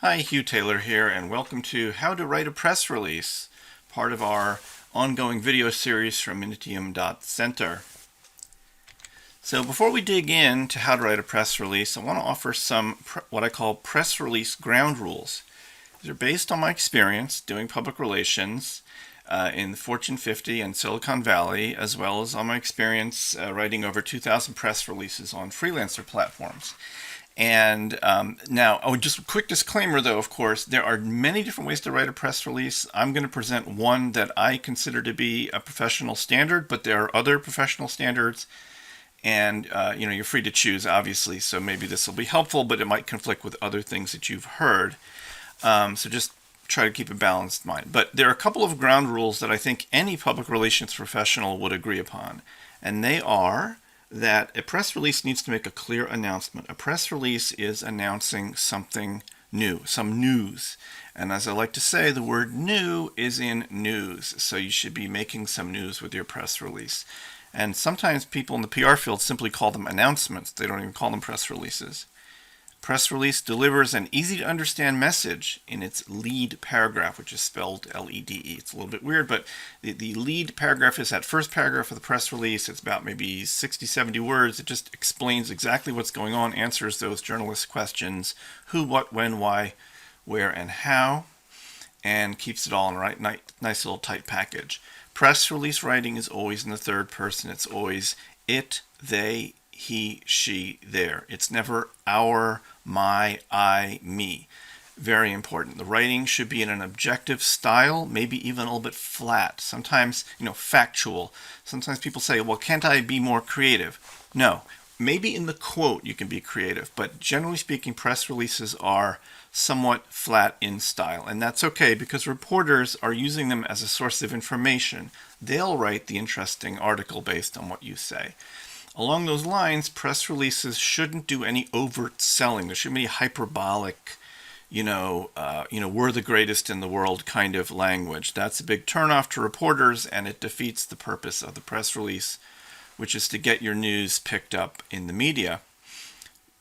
Hi, Hugh Taylor here, and welcome to How to Write a Press Release, part of our ongoing video series from Initium.Center. So before we dig into how to write a press release, I want to offer some what I call press release ground rules. These are based on my experience doing public relations in the Fortune 50 and Silicon Valley, as well as on my experience writing over 2,000 press releases on freelancer platforms. And now, just a quick disclaimer though, of course, there are many different ways to write a press release. I'm going to present one that I consider to be a professional standard, but there are other professional standards. And, you're free to choose, obviously, so maybe this will be helpful, but it might conflict with other things that you've heard. So just try to keep a balanced mind. But there are a couple of ground rules that I think any public relations professional would agree upon. And they are that a press release needs to make a clear announcement. A press release is announcing something new, some news. And as I like to say, the word new is in news. So you should be making some news with your press release. And sometimes people in the PR field simply call them announcements. They don't even call them press releases. Press release delivers an easy-to-understand message in its lead paragraph, which is spelled L-E-D-E. It's a little bit weird, but the lead paragraph is that first paragraph of the press release. It's about maybe 60, 70 words. It just explains exactly what's going on, answers those journalist questions, who, what, when, why, where, and how, and keeps it all in a nice little tight package. Press release writing is always in the third person. It's always it, they, he, she, there. It's never our, my, I, me. Very important. The writing should be in an objective style, maybe even a little bit flat. Sometimes, factual. Sometimes people say, well, can't I be more creative? No. Maybe in the quote you can be creative, but generally speaking, press releases are somewhat flat in style. And that's okay because reporters are using them as a source of information. They'll write the interesting article based on what you say. Along those lines, press releases shouldn't do any overt selling. There shouldn't be hyperbolic, we're the greatest in the world kind of language. That's a big turnoff to reporters, and it defeats the purpose of the press release, which is to get your news picked up in the media.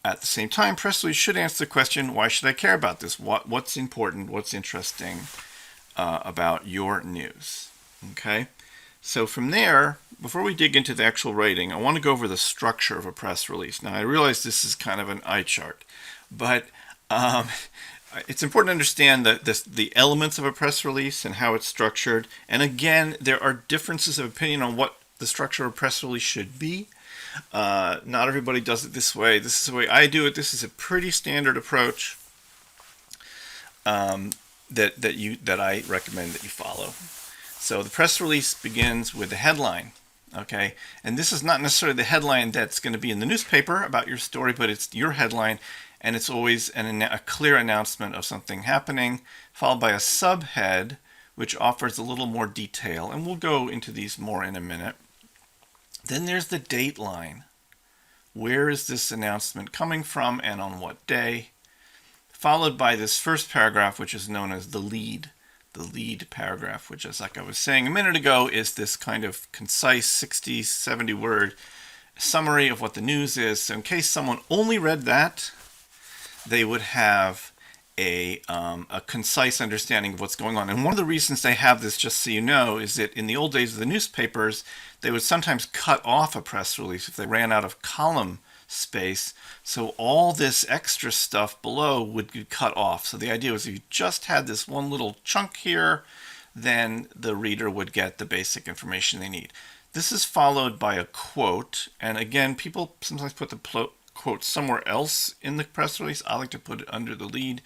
At the same time, press release should answer the question, why should I care about this? What's important? What's interesting about your news? Okay? So from there, before we dig into the actual writing, I want to go over the structure of a press release. Now, I realize this is kind of an eye chart, but it's important to understand the elements of a press release and how it's structured. And again, there are differences of opinion on what the structure of a press release should be. Not everybody does it this way. This is the way I do it. This is a pretty standard approach that I recommend that you follow. So the press release begins with the headline, okay? And this is not necessarily the headline that's going to be in the newspaper about your story, but it's your headline, and it's always a clear announcement of something happening, followed by a subhead, which offers a little more detail, and we'll go into these more in a minute. Then there's the date line. Where is this announcement coming from and on what day? Followed by this first paragraph, which is known as the lead paragraph, which is, like I was saying a minute ago, is this kind of concise 60, 70 word summary of what the news is. So in case someone only read that, they would have a concise understanding of what's going on. And one of the reasons they have this, just so you know, is that in the old days of the newspapers, they would sometimes cut off a press release if they ran out of column space. So all this extra stuff below would get cut off. So the idea was if you just had this one little chunk here, then the reader would get the basic information they need. This is followed by a quote. And again, people sometimes put the quote somewhere else in the press release. I like to put it under the lead.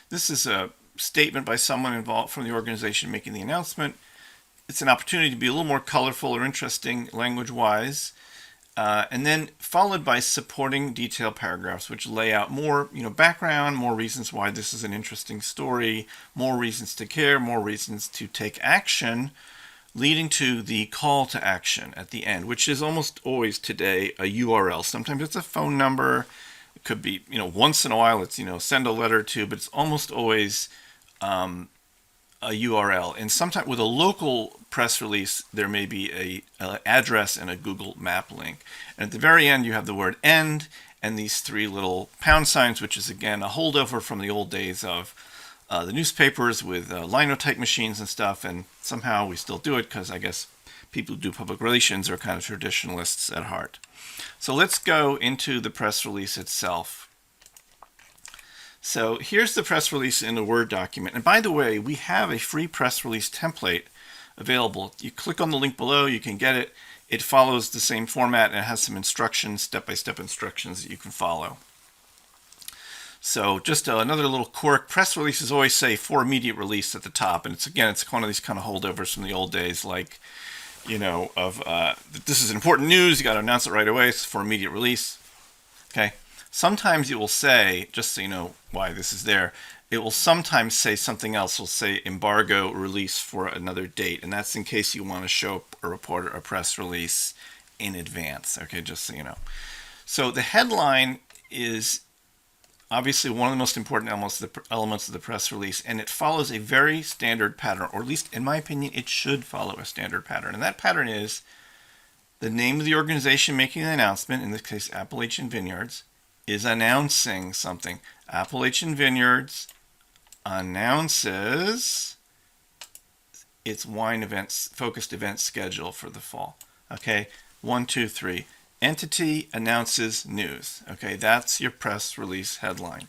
This is a statement by someone involved from the organization making the announcement. It's an opportunity to be a little more colorful or interesting language-wise. And then followed by supporting detail paragraphs, which lay out more, background, more reasons why this is an interesting story, more reasons to care, more reasons to take action, leading to the call to action at the end, which is almost always today a URL. Sometimes it's a phone number. It could be, once in a while it's, send a letter to, but it's almost always a URL. And sometimes with a local press release, there may be a address and a Google Map link. And at the very end, you have the word end, and these three little pound signs, which is again a holdover from the old days of the newspapers with linotype machines and stuff, and somehow we still do it because I guess people who do public relations are kind of traditionalists at heart. So let's go into the press release itself. So here's the press release in a Word document. And by the way, we have a free press release template available. You click on the link below, you can get it. It follows the same format and it has some instructions, step-by-step instructions that you can follow. So just another little quirk, press releases always say for immediate release at the top. And it's one of these kind of holdovers from the old days, like, this is important news, you got to announce it right away, it's for immediate release. Okay. Sometimes it will say, just so you know why this is there, it will sometimes say something else. It'll say embargo release for another date, and that's in case you want to show a reporter a press release in advance. Okay, just so you know. So the headline is obviously one of the most important elements of the press release, and it follows a very standard pattern, or at least in my opinion, it should follow a standard pattern. And that pattern is the name of the organization making the announcement, in this case Appalachian Vineyards, is announcing something. Appalachian Vineyards announces its wine events, focused event schedule for the fall. Okay, 1, 2, 3. Entity announces news. Okay, that's your press release headline.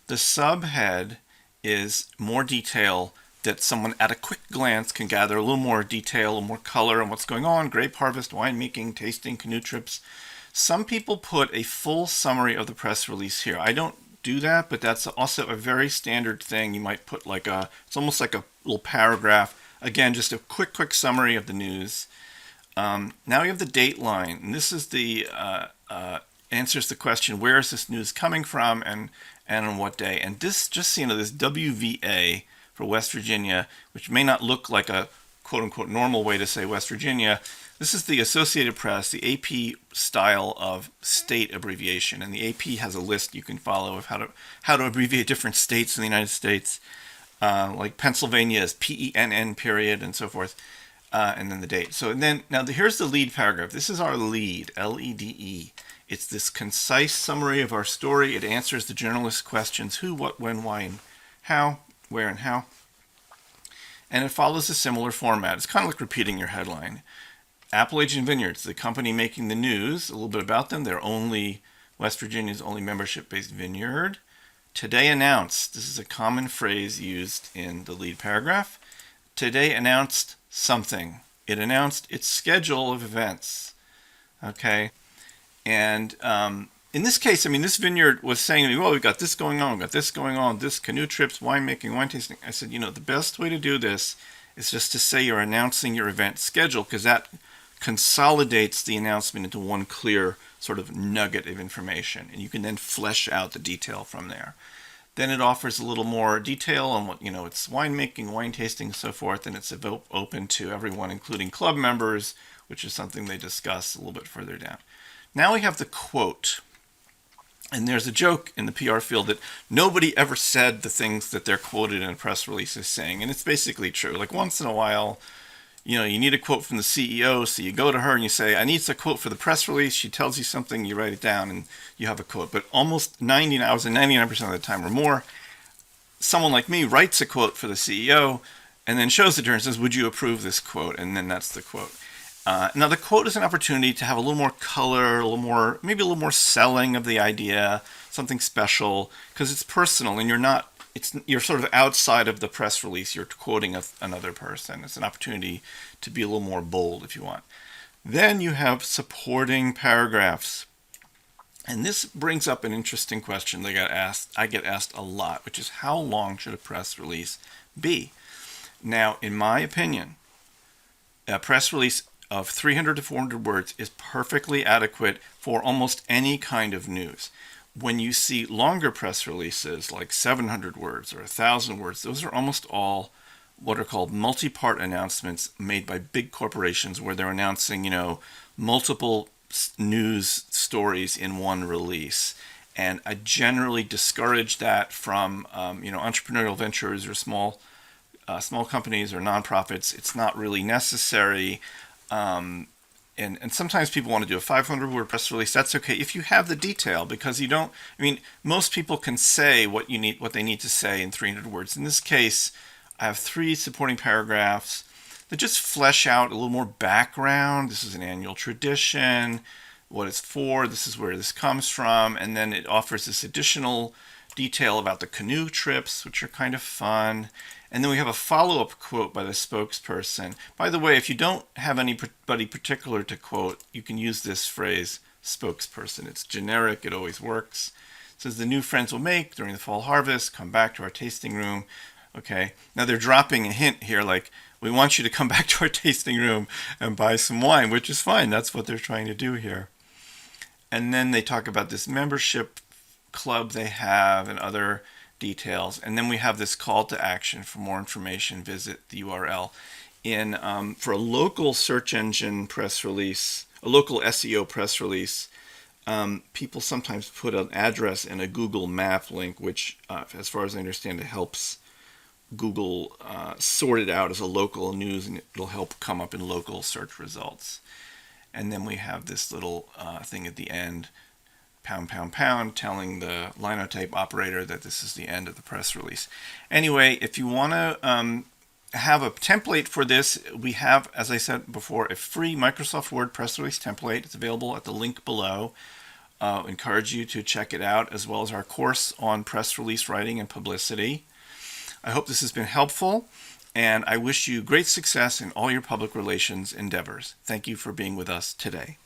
The subhead is more detail that someone at a quick glance can gather a little more detail, a little more color on what's going on, grape harvest, winemaking, tasting, canoe trips. Some people put a full summary of the press release here. I don't do that, but that's also a very standard thing. You might put it's almost like a little paragraph. Again, just a quick summary of the news. Now you have the date line, and this is the answers the question, where is this news coming from and on what day? And this, just so you know, this WVA for West Virginia, which may not look like a quote-unquote normal way to say West Virginia, this is the Associated Press, the AP style of state abbreviation, and the AP has a list you can follow of how to abbreviate different states in the United States. Like Pennsylvania is PENN period and so forth, and then the date. So now here's the lead paragraph. This is our lead, LEDE. It's this concise summary of our story. It answers the journalist questions: who, what, when, why, and how, where, and how. And it follows a similar format. It's kind of like repeating your headline. Appalachian Vineyards, the company making the news, a little bit about them. They're West Virginia's only membership-based vineyard. Today announced, this is a common phrase used in the lead paragraph. Today announced something. It announced its schedule of events. Okay. And in this case, this vineyard was saying to me, well, we've got this going on, this canoe trips, winemaking, wine tasting. I said, the best way to do this is just to say you're announcing your event schedule, because that consolidates the announcement into one clear sort of nugget of information, and you can then flesh out the detail from there. Then it offers a little more detail on what, it's winemaking, wine tasting, and so forth, and it's open to everyone, including club members, which is something they discuss a little bit further down. Now we have the quote. And there's a joke in the PR field that nobody ever said the things that they're quoted in a press release as saying, and it's basically true. Like once in a while, you need a quote from the CEO, so you go to her and you say, I need a quote for the press release. She tells you something, you write it down, and you have a quote. But almost 99% of the time or more, someone like me writes a quote for the CEO and then shows it to her and says, would you approve this quote? And then that's the quote. Now the quote is an opportunity to have a little more color, maybe a little more selling of the idea, something special, because it's personal and you're sort of outside of the press release. You're quoting another person. It's an opportunity to be a little more bold if you want. Then you have supporting paragraphs. And this brings up an interesting question that I get asked a lot, which is how long should a press release be? Now, in my opinion, a press release of 300 to 400 words is perfectly adequate for almost any kind of news. When you see longer press releases like 700 words or 1,000 words, those are almost all what are called multi-part announcements made by big corporations where they're announcing, multiple news stories in one release. And I generally discourage that from, entrepreneurial ventures or small companies or nonprofits. It's not really necessary. And and sometimes people want to do a 500 word press release. That's okay if you have the detail, because you don't, I mean, most people can say what they need to say in 300 words. In this case, I have 3 supporting paragraphs that just flesh out a little more background. This is an annual tradition, what it's for, this is where this comes from, and then it offers this additional detail about the canoe trips, which are kind of fun. And then we have a follow-up quote by the spokesperson. By the way, if you don't have anybody particular to quote, you can use this phrase, spokesperson. It's generic, it always works. It says, the new friends will make during the fall harvest, come back to our tasting room. Okay, now they're dropping a hint here, like, we want you to come back to our tasting room and buy some wine, which is fine. That's what they're trying to do here. And then they talk about this membership club they have and other details. And then we have this call to action. For more information, visit the URL. For a local search engine press release, a local SEO press release, people sometimes put an address in a Google map link, which, as far as I understand, it helps Google sort it out as a local news, and it'll help come up in local search results. And then we have this little thing at the end, pound, pound, pound, telling the linotype operator that this is the end of the press release. Anyway, if you want to have a template for this, we have, as I said before, a free Microsoft Word press release template. It's available at the link below. Encourage you to check it out, as well as our course on press release writing and publicity. I hope this has been helpful, and I wish you great success in all your public relations endeavors. Thank you for being with us today.